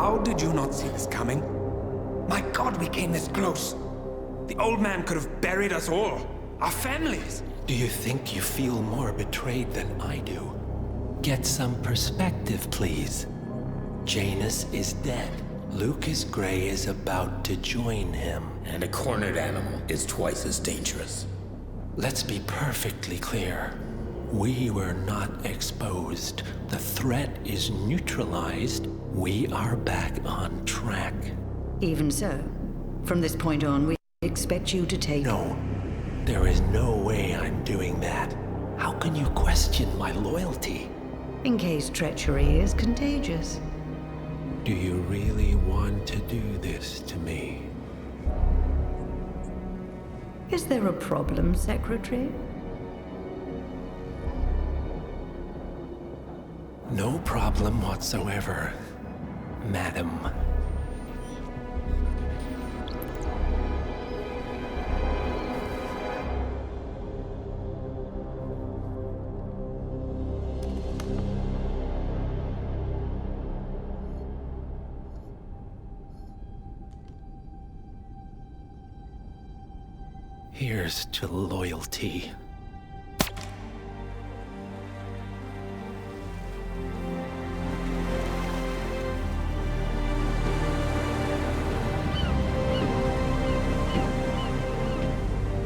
How did you not see this coming? My God, we came this close. The old man could have buried us all. Our families. Do you think you feel more betrayed than I do? Get some perspective, please. Janus is dead. Lucas Gray is about to join him. And a cornered animal is twice as dangerous. Let's be perfectly clear. We were not exposed. The threat is neutralized. We are back on track. Even so, from this point on, we expect you to take... No, there is no way I'm doing that. How can you question my loyalty? In case treachery is contagious. Do you really want to do this to me? Is there a problem, Secretary? No problem whatsoever, Madam. Here's to loyalty.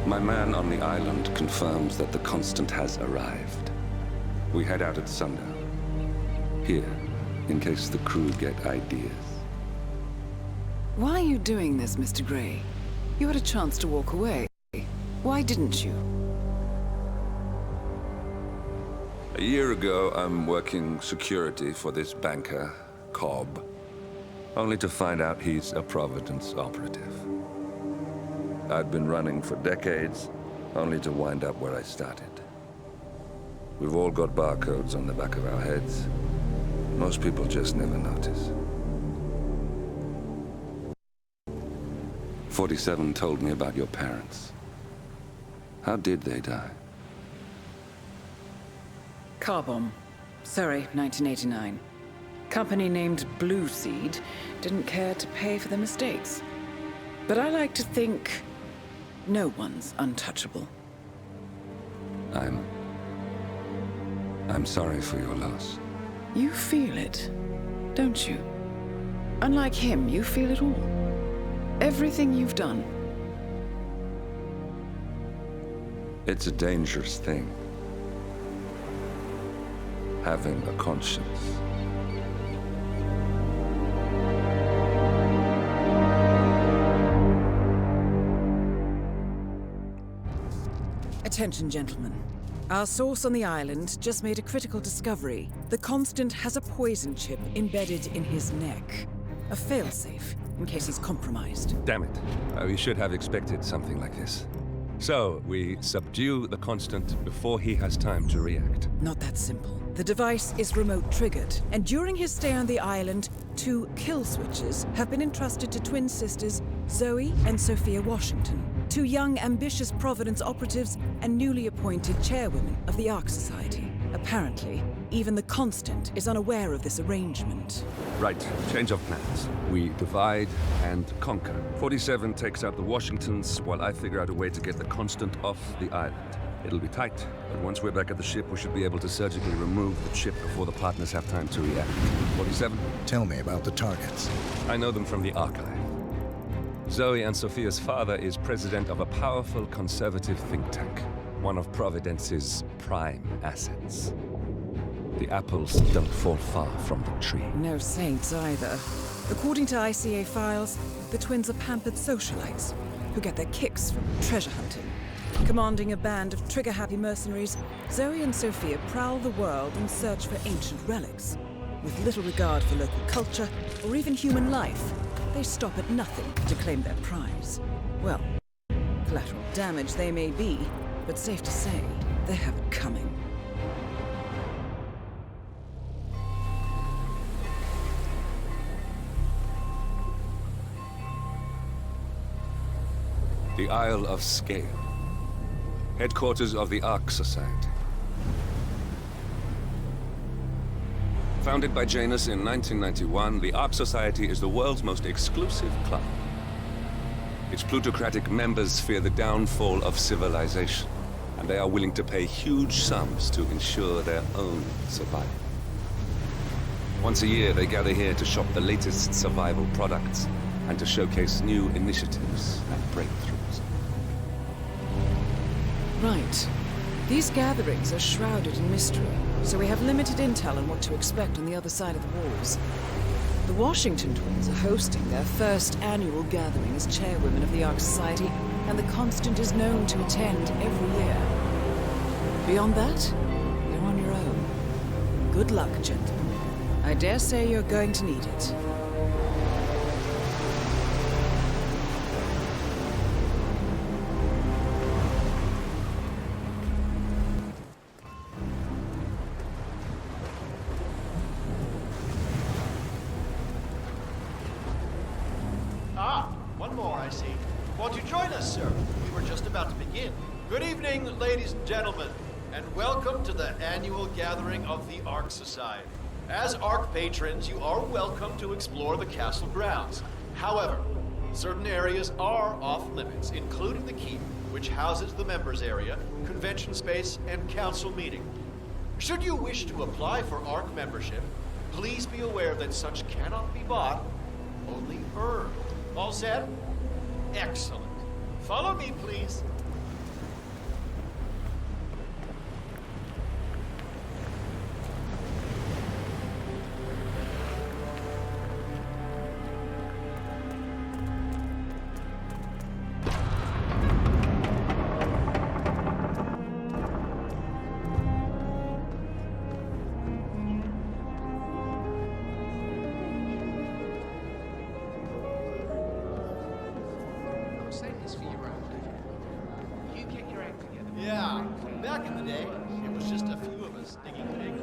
My man on the island confirms that the Constant has arrived. We head out at sundown. Here, in case the crew get ideas. Why are you doing this, Mr. Gray? You had a chance to walk away. Why didn't you? A year ago, I'm working security for this banker, Cobb, only to find out he's a Providence operative. I'd been running for decades, only to wind up where I started. We've all got barcodes on the back of our heads. Most people just never notice. 47 told me about your parents. How did they die? Car bomb. Surrey, 1989. Company named Blue Seed didn't care to pay for their mistakes. But I like to think no one's untouchable. I'm sorry for your loss. You feel it, don't you? Unlike him, you feel it all. Everything you've done. It's a dangerous thing, having a conscience. Attention, gentlemen. Our source on the island just made a critical discovery. The Constant has a poison chip embedded in his neck. A failsafe, in case he's compromised. Damn it. We should have expected something like this. So, we subdue the Constant before he has time to react. Not that simple. The device is remote-triggered, and during his stay on the island, 2 kill switches have been entrusted to twin sisters Zoe and Sophia Washington, 2 young, ambitious Providence operatives and newly appointed chairwomen of the Ark Society. Apparently, even the Constant is unaware of this arrangement. Right, change of plans. We divide and conquer. 47 takes out the Washingtons, while I figure out a way to get the Constant off the island. It'll be tight, but once we're back at the ship, we should be able to surgically remove the chip before the partners have time to react. 47? Tell me about the targets. I know them from the archive. Zoe and Sophia's father is president of a powerful conservative think tank, one of Providence's prime assets. The apples don't fall far from the tree. No saints either. According to ICA files, the twins are pampered socialites who get their kicks from treasure hunting. Commanding a band of trigger-happy mercenaries, Zoe and Sophia prowl the world in search for ancient relics. With little regard for local culture or even human life, they stop at nothing to claim their prize. Well, collateral damage they may be, but safe to say, they have it coming. The Isle of Scale, headquarters of the Ark Society. Founded by Janus in 1991, the Ark Society is the world's most exclusive club. Its plutocratic members fear the downfall of civilization, and they are willing to pay huge sums to ensure their own survival. Once a year, they gather here to shop the latest survival products and to showcase new initiatives and breakthroughs. Right. These gatherings are shrouded in mystery, so we have limited intel on what to expect on the other side of the walls. The Washington twins are hosting their first annual gathering as chairwomen of the Ark Society, and the Constant is known to attend every year. Beyond that, you're on your own. Good luck, gentlemen. I dare say you're going to need it. One more, I see. Won't you join us, sir? We were just about to begin. Good evening, ladies and gentlemen, and welcome to the annual gathering of the Ark Society. As Ark patrons, you are welcome to explore the castle grounds. However, certain areas are off limits, including the keep, which houses the members area, convention space, and council meeting. Should you wish to apply for Ark membership, please be aware that such cannot be bought, only earned. All set? Excellent. Follow me, please. Yeah, back in the day, it was just a few of us digging big.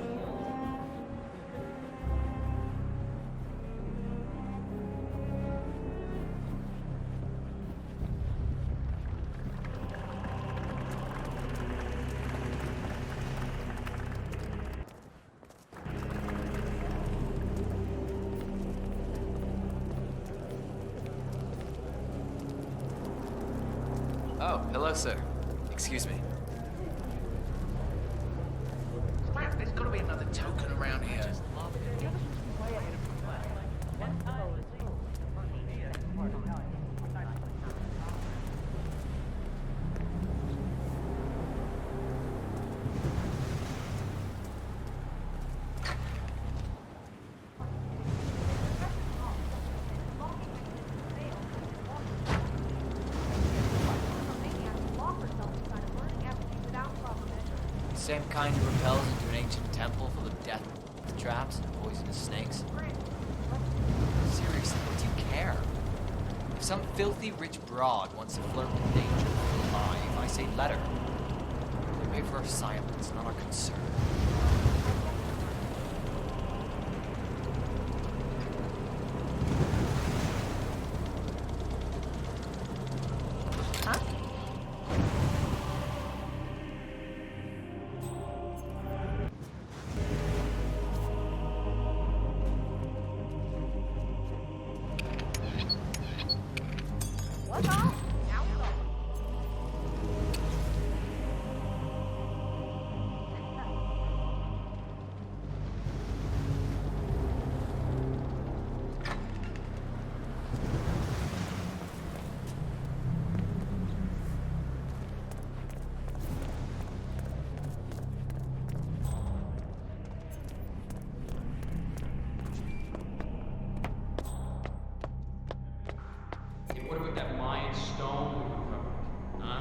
Oh, hello, sir. Excuse me. There's got to be another token around here. Same kind who repels into an ancient temple full of death traps and poisonous snakes. Seriously, what do you care? If some filthy rich broad wants to flirt with danger alive, I say let her. They pay for our silence, not our concern. What about that Mayan stone we recovered? Huh?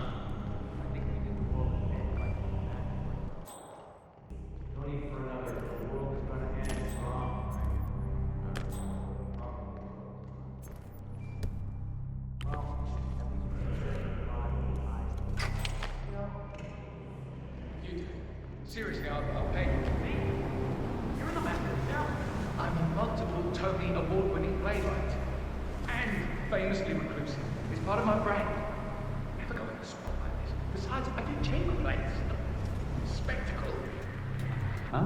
I think we did the world no need for another. The world is gonna end wrong. You do. Seriously, I'll pay you. You're the man yourself. I'm a multiple Tony award-winning playwright. And famously reclusive. It's part of my brand. Never go in a swamp like this. Besides, I do chamber plays. Spectacle. Huh?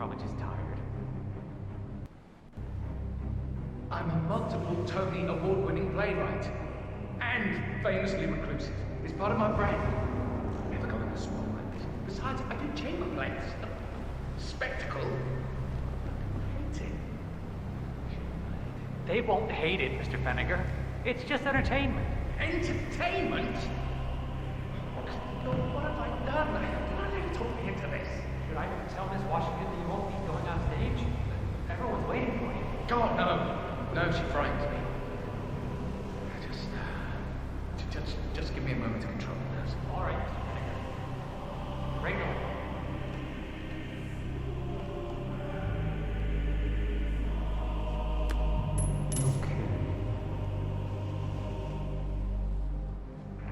probably just tired. I'm a multiple Tony Award-winning playwright. And famously reclusive. It's part of my brand. Never go in the spotlight. Besides, I do chamber plays. Spectacle. Hate it. They won't hate it, Mr. Fenniger. It's just entertainment. Entertainment? What have I done? Why did you talk me into this? Should I tell Miss Washington that you won't be going on stage? Everyone's waiting for you. God, no. No, she frightens me. Just give me a moment to control this. All right, Mr. Fenniger. Right on.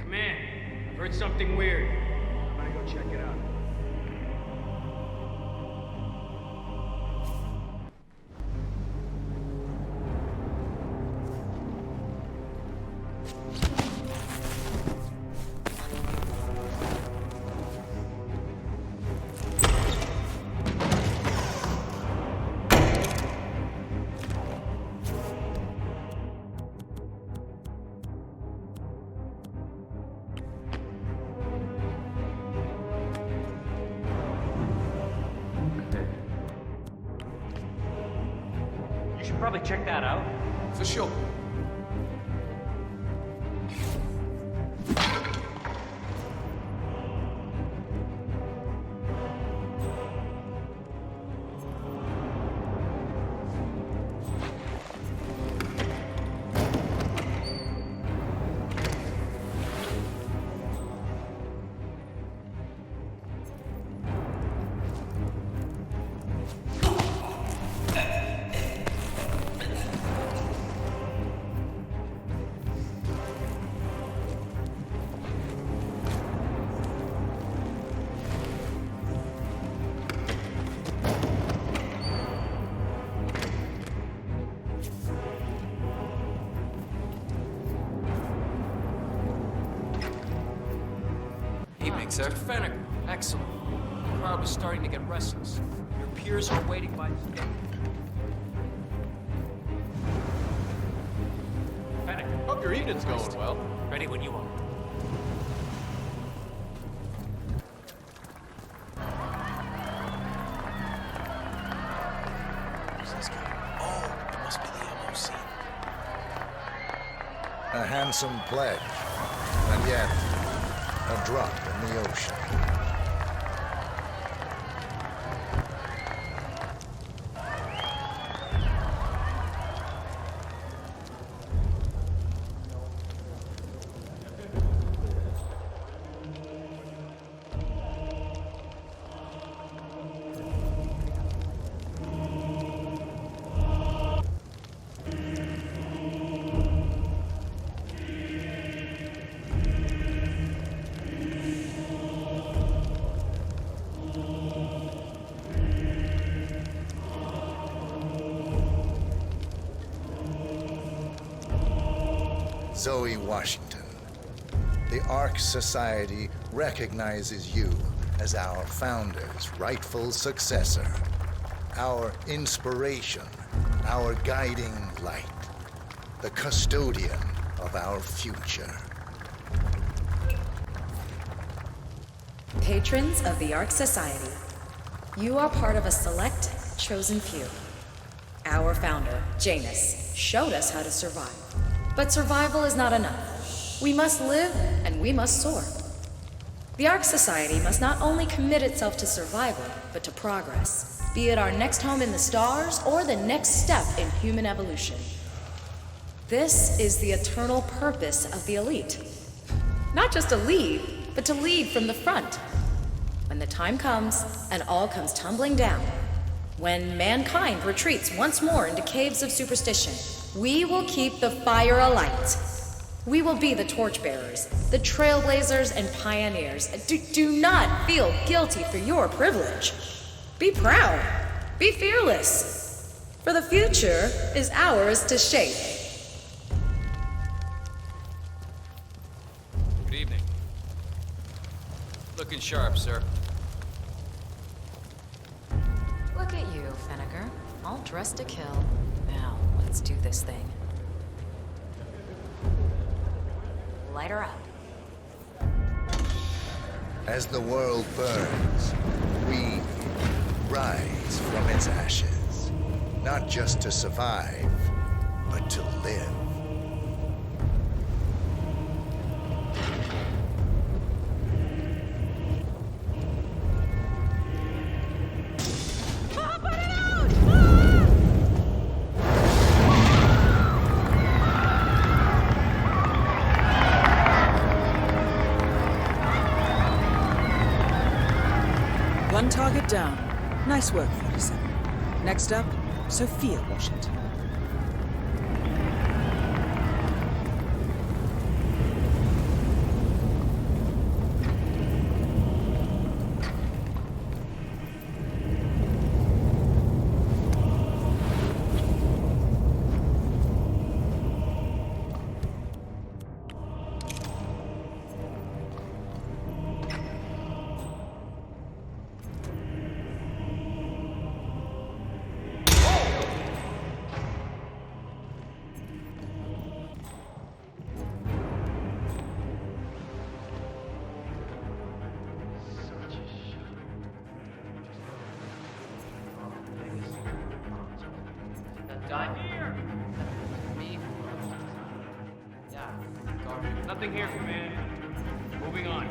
Come in. I've heard something weird. I'm gonna go check it out. Probably check that out. For sure. Sir. Mr. Fenniger, excellent. The crowd was starting to get restless. Your peers are waiting by the gate. Fenniger, hope your evening's going well. Ready when you are. Where's this going? Oh, it must be the MOC. A handsome pledge, and yet a drop in the ocean. Zoe Washington, the Ark Society recognizes you as our founder's rightful successor, our inspiration, our guiding light, the custodian of our future. Patrons of the Ark Society, you are part of a select, chosen few. Our founder, Janus, showed us how to survive. But survival is not enough. We must live and we must soar. The Ark Society must not only commit itself to survival, but to progress, be it our next home in the stars or the next step in human evolution. This is the eternal purpose of the elite. Not just to lead, but to lead from the front. When the time comes and all comes tumbling down, when mankind retreats once more into caves of superstition, we will keep the fire alight. We will be the torchbearers, the trailblazers and pioneers. Do not feel guilty for your privilege. Be proud. Be fearless. For the future is ours to shape. Good evening. Looking sharp, sir. Look at All dressed to kill. Now, let's do this thing. Light her up. As the world burns, we rise from its ashes. Not just to survive, but to live. One target down. Nice work, 47. Next up, Sophia Washington. I'm here! Me? Yeah, garbage. Nothing here, man. Moving on.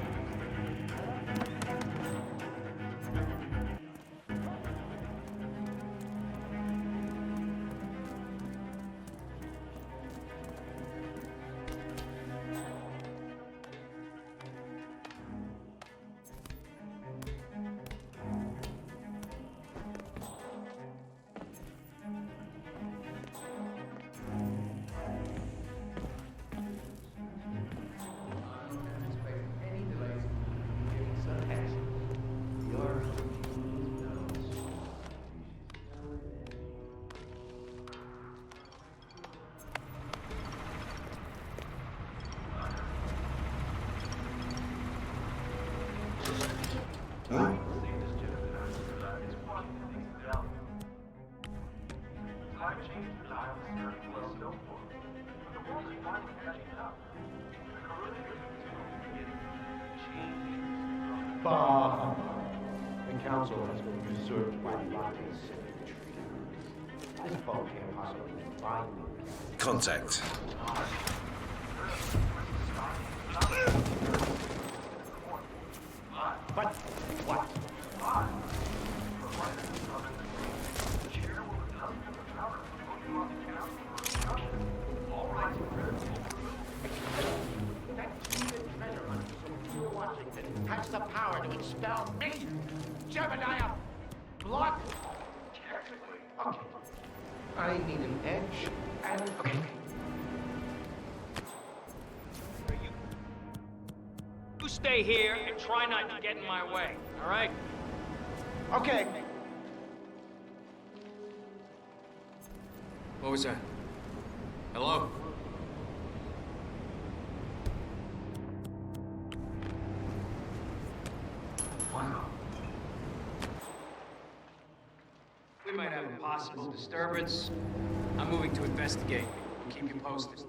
Bob, the council has been usurped by the Rockets. This boat can't possibly find me. Contact. But what? Has the power to expel me, Jebediah Block. Technically, okay. I need an edge and okay. You stay here and try not to get in my way, all right? Okay. What was that? Hello? We might have a possible disturbance. I'm moving to investigate. Keep you posted.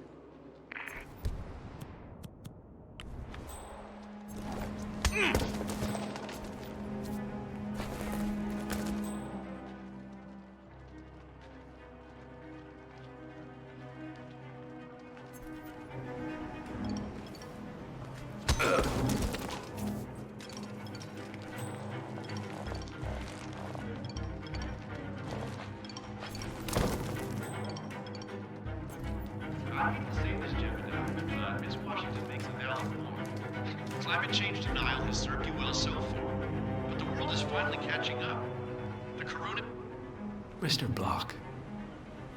Miss Washington makes a valid point. Climate change denial has served you well so far, but the world is finally catching up. The corona... Mr. Block,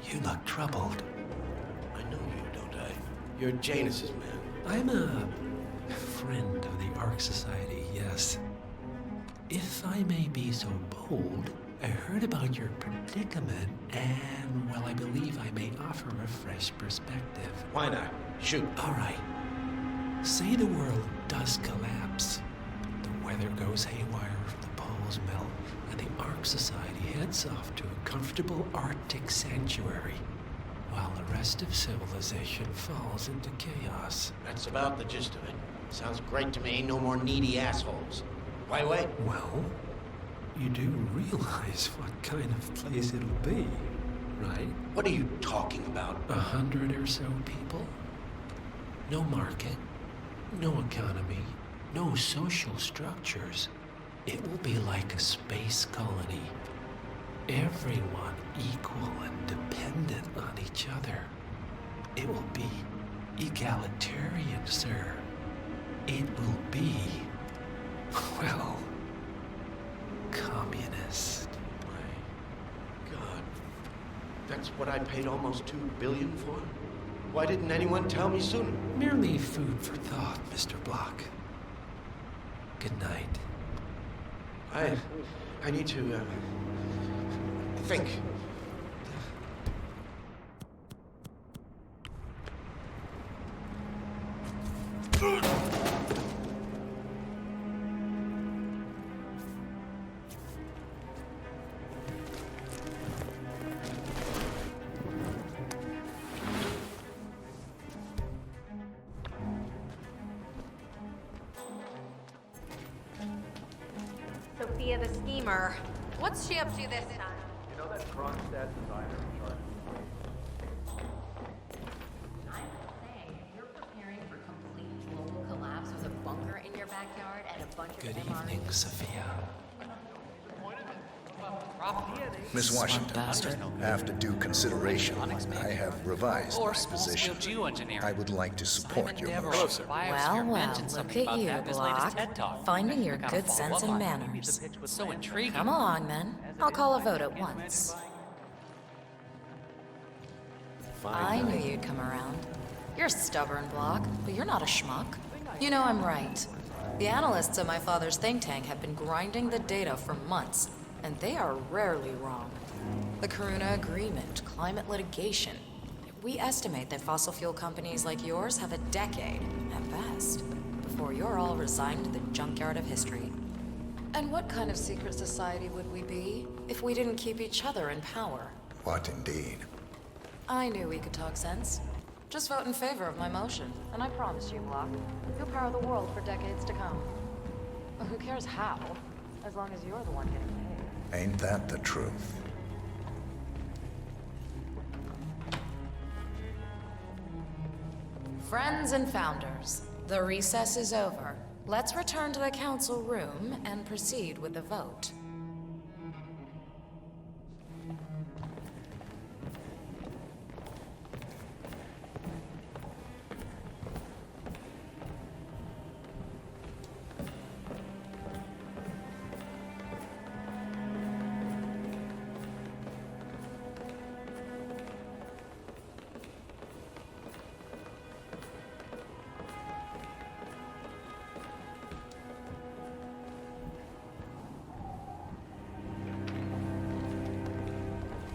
you look troubled. I know you, don't I? You're Janus's man. I'm a friend of the Ark Society, yes. If I may be so bold, I heard about your predicament, and, well, I believe I may offer a fresh perspective. Why not? Shoot. All right. Say the world does collapse. The weather goes haywire, the poles melt, and the Ark Ark Society heads off to a comfortable Arctic sanctuary, while the rest of civilization falls into chaos. That's about the gist of it. Sounds great to me. No more needy assholes. Why wait? Well, you do realize what kind of place it'll be, right? What are you talking about? 100 or so people. No market, no economy, no social structures. It will be like a space colony. Everyone equal and dependent on each other. It will be egalitarian, sir. It will be, well, communist. My God. That's what I paid almost $2 billion for? Why didn't anyone tell me sooner? Merely food for thought, Mr. Block. Good night. I need to, think. Sophia the schemer. What's she up to this time? You know that Kronstadt designer in charge of I'm saying, if you're preparing for complete global collapse with a bunker in your backyard and a bunch of Good evening, Sophia. Miss Washington, after due consideration, I have revised my position. I would like to support your motion. Well, look at you, Block. Finding your good sense and manners. Come along, then. I'll call a vote at once. I knew you'd come around. You're stubborn, Block, but you're not a schmuck. You know I'm right. The analysts at my father's think tank have been grinding the data for months, and they are rarely wrong. The Karuna Agreement, climate litigation. We estimate that fossil fuel companies like yours have a decade, at best, before you're all resigned to the junkyard of history. And what kind of secret society would we be if we didn't keep each other in power? What indeed? I knew we could talk sense. Just vote in favor of my motion, and I promise you, Block, you'll power the world for decades to come. Who cares how, as long as you're the one getting paid. Ain't that the truth? Friends and founders, the recess is over. Let's return to the council room and proceed with the vote.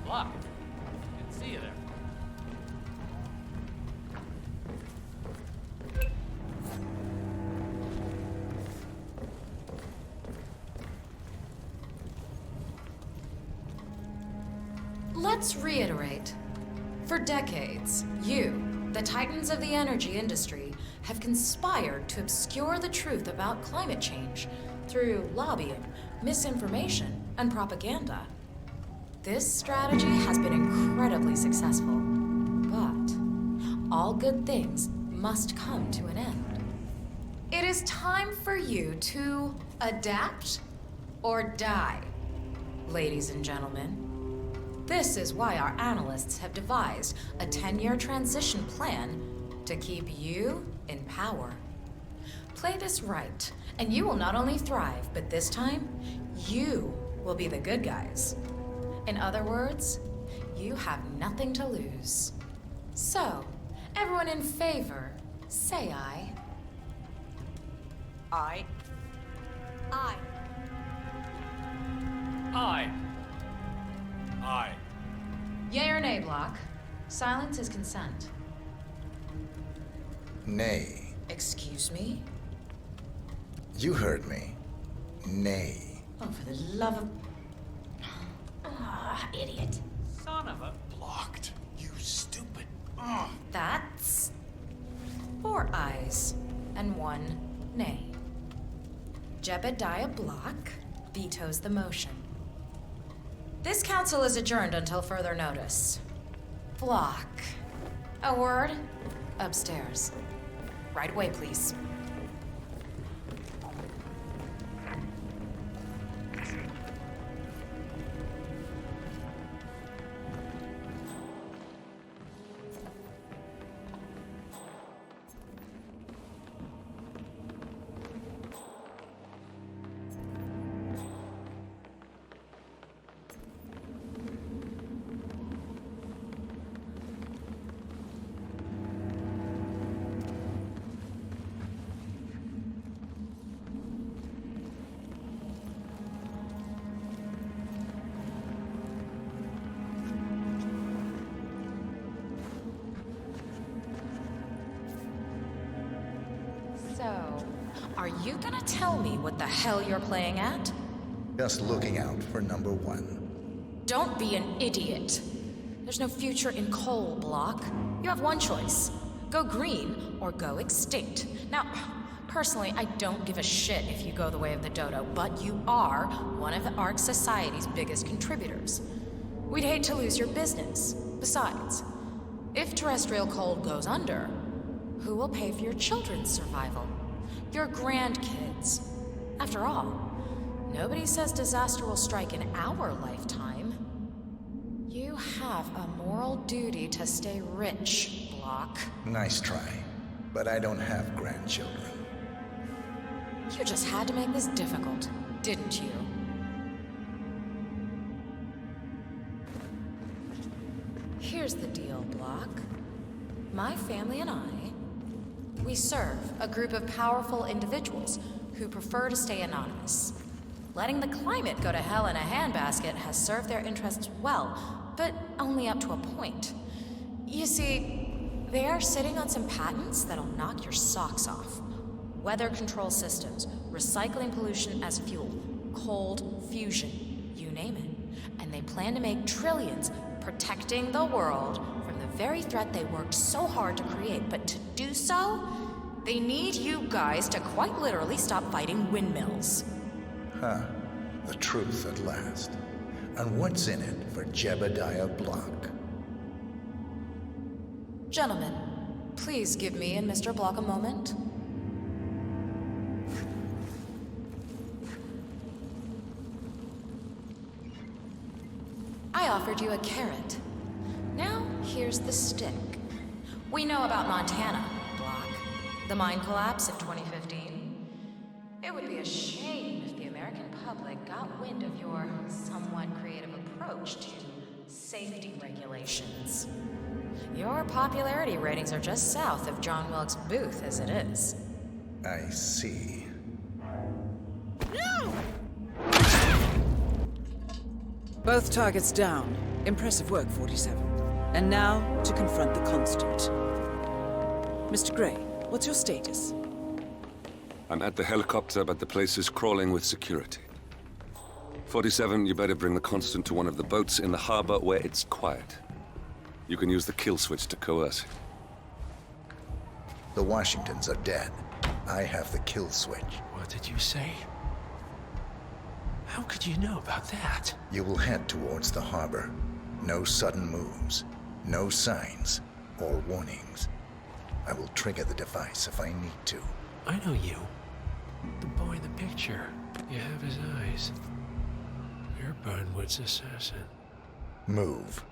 Block. Good to see you there. Let's reiterate. For decades, you, the titans of the energy industry, have conspired to obscure the truth about climate change through lobbying, misinformation, and propaganda. This strategy has been incredibly successful, but all good things must come to an end. It is time for you to adapt or die, ladies and gentlemen. This is why our analysts have devised a 10-year transition plan to keep you in power. Play this right, and you will not only thrive, but this time, you will be the good guys. In other words, you have nothing to lose. So, everyone in favor, say aye. Aye. Aye. Aye. Aye. Yea or nay, Block? Silence is consent. Nay. Excuse me? You heard me. Nay. Oh, for the love of... idiot. Son of a... Blocked. You stupid. That's 4 ayes and 1 nay. Jebediah Block vetoes the motion. This council is adjourned until further notice. Block. A word? Upstairs. Right away, please. So, are you gonna tell me what the hell you're playing at? Just looking out for number 1. Don't be an idiot. There's no future in coal, Block. You have one choice. Go green or go extinct. Now, personally, I don't give a shit if you go the way of the dodo, but you are one of the Ark Society's biggest contributors. We'd hate to lose your business. Besides, if terrestrial coal goes under, who will pay for your children's survival? Your grandkids. After all, nobody says disaster will strike in our lifetime. You have a moral duty to stay rich, Block. Nice try, but I don't have grandchildren. You just had to make this difficult, didn't you? Here's the deal, Block. My family and I, we serve a group of powerful individuals who prefer to stay anonymous. Letting the climate go to hell in a handbasket has served their interests well, but only up to a point. You see, they are sitting on some patents that'll knock your socks off. Weather control systems, recycling pollution as fuel, cold fusion, you name it. And they plan to make trillions protecting the world from the very threat they worked so hard to create. But to do so, they need you guys to quite literally stop fighting windmills. Huh. The truth at last. And what's in it for Jebediah Block? Gentlemen, please give me and Mr. Block a moment. I offered you a carrot. Now, here's the stick. We know about Montana, Block. The mine collapse in 2015. It would be a shame if the American public got wind of your somewhat creative approach to safety regulations. Your popularity ratings are just south of John Wilkes Booth as it is. I see. No! Both targets down. Impressive work, 47. And now, to confront the Constant. Mr. Gray, what's your status? I'm at the helicopter, but the place is crawling with security. 47, you better bring the Constant to one of the boats in the harbor where it's quiet. You can use the kill switch to coerce it. The Washingtons are dead. I have the kill switch. What did you say? How could you know about that? You will head towards the harbor. No sudden moves. No signs or warnings. I will trigger the device if I need to. I know you. The boy in the picture. You have his eyes. You're Burnwood's assassin. Move.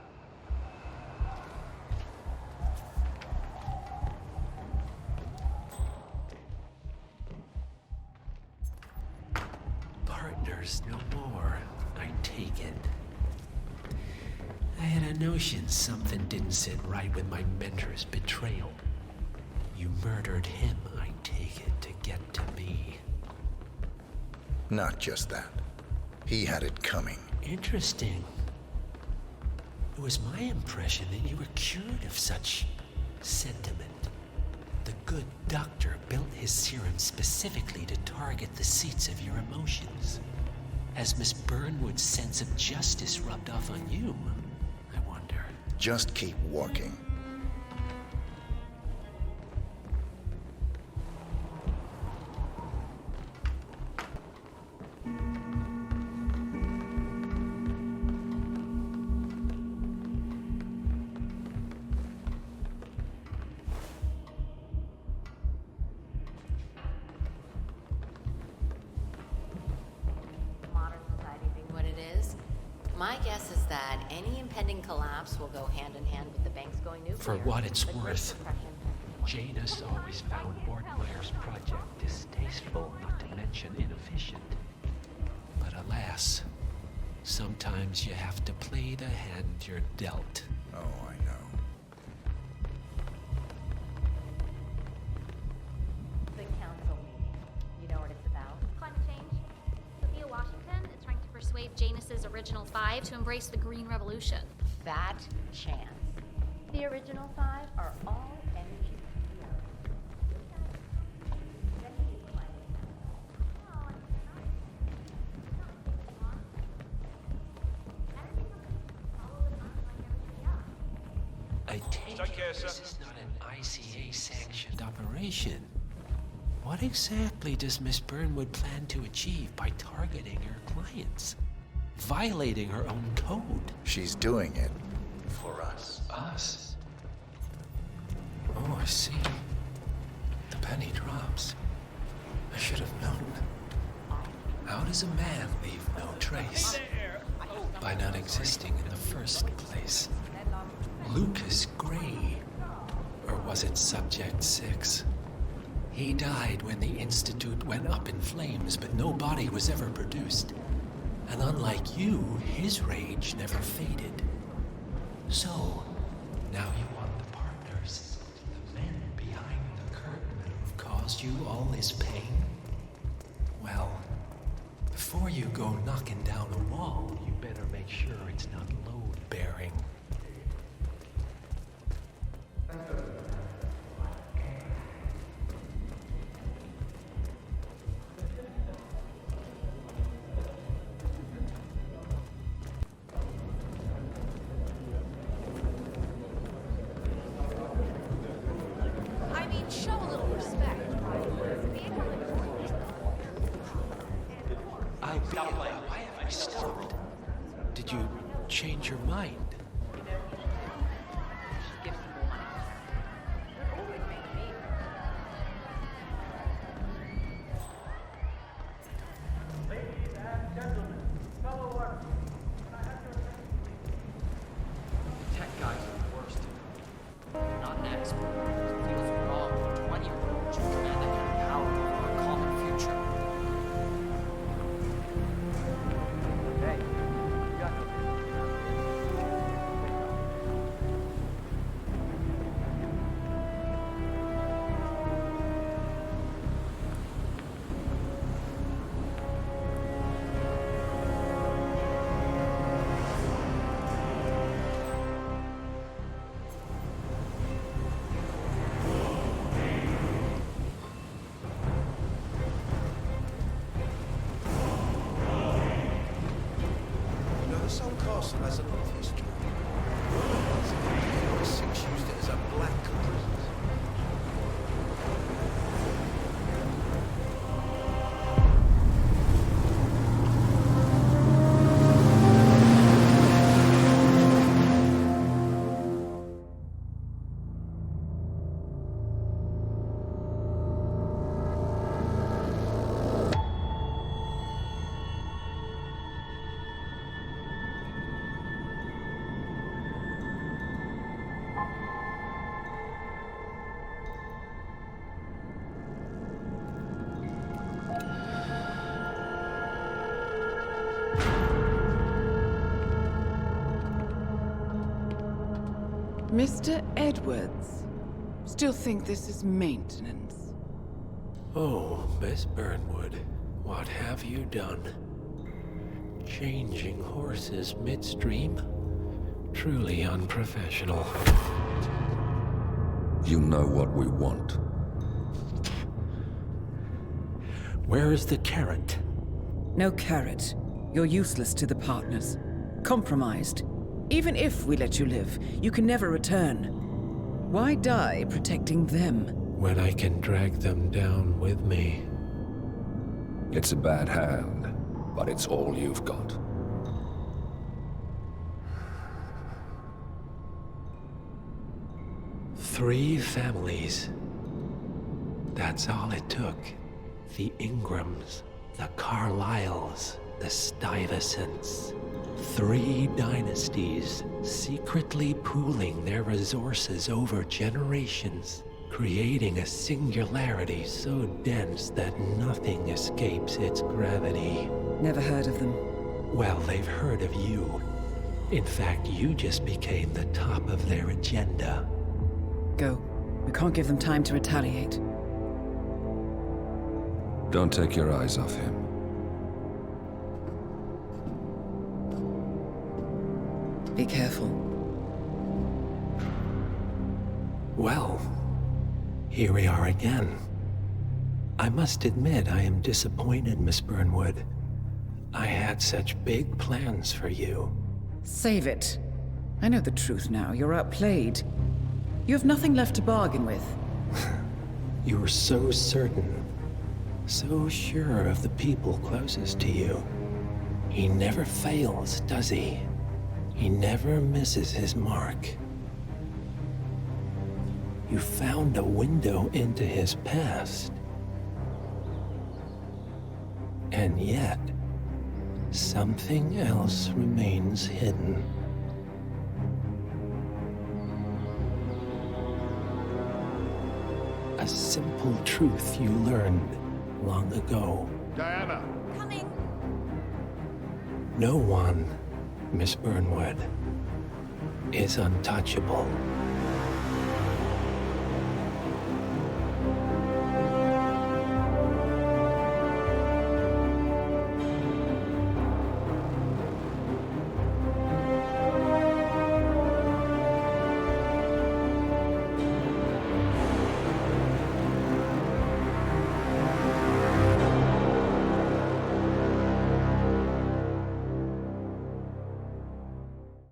Partners no more, I take it. I had a notion something didn't sit right with my mentor's betrayal. You murdered him, I take it, to get to me. Not just that. He had it coming. Interesting. It was my impression that you were cured of such sentiment. The good doctor built his serum specifically to target the seats of your emotions. Has Miss Burnwood's sense of justice rubbed off on you? I wonder. Just keep walking. My guess is that any impending collapse will go hand in hand with the banks going nuclear. For what it's worth, Janus always found Ortmeyer's project distasteful, not to mention inefficient. But alas, sometimes you have to play the hand you're dealt. Oh, I know. The council meeting. You know what it's about? Climate change. Sophia Washington is trying to persuade Janus's original 5 to embrace the Green Revolution. Fat chance. The original 5 are all energy. I take it this is not an ICA-sanctioned operation. What exactly does Miss Burnwood plan to achieve by targeting her clients? Violating her own code? She's doing it for us. Us? Oh, I see. The penny drops. I should have known. How does a man leave no trace? By not existing in the first place. Lucas Gray. Or was it Subject 6? He died when the Institute went up in flames, but no body was ever produced. And unlike you, his rage never faded. So, now you want the partners, the men behind the curtain who've caused you all this pain? Well, before you go knocking down a wall, you better make sure it's not load-bearing. I mean, show a little respect. Why have I stopped? Did you change your mind? Tech guys are the worst. Not an expert. Feels wrong for 20-year-olds who command that kind of power over our common future. Hey, you got You know, this old castle has a lot of history. Henry VI used it as a black prison. Mr. Edwards, still think this is maintenance? Oh, Miss Burnwood, what have you done? Changing horses midstream? Truly unprofessional. You know what we want. Where is the carrot? No carrot. You're useless to the partners. Compromised. Even if we let you live, you can never return. Why die protecting them? When I can drag them down with me. It's a bad hand, but it's all you've got. Three families. That's all it took. The Ingrams, the Carlyles, the Stuyvesants. 3 dynasties secretly pooling their resources over generations, creating a singularity so dense that nothing escapes its gravity. Never heard of them. Well, they've heard of you. In fact, you just became the top of their agenda. Go. We can't give them time to retaliate. Don't take your eyes off him. Be careful. Well, here we are again. I must admit I am disappointed, Miss Burnwood. I had such big plans for you. Save it. I know the truth now. You're outplayed. You have nothing left to bargain with. You were so certain, so sure of the people closest to you. He never fails, does he? He never misses his mark. You found a window into his past. And yet, something else remains hidden. A simple truth you learned long ago. Diana! Coming! No one, Miss Burnwood, is untouchable.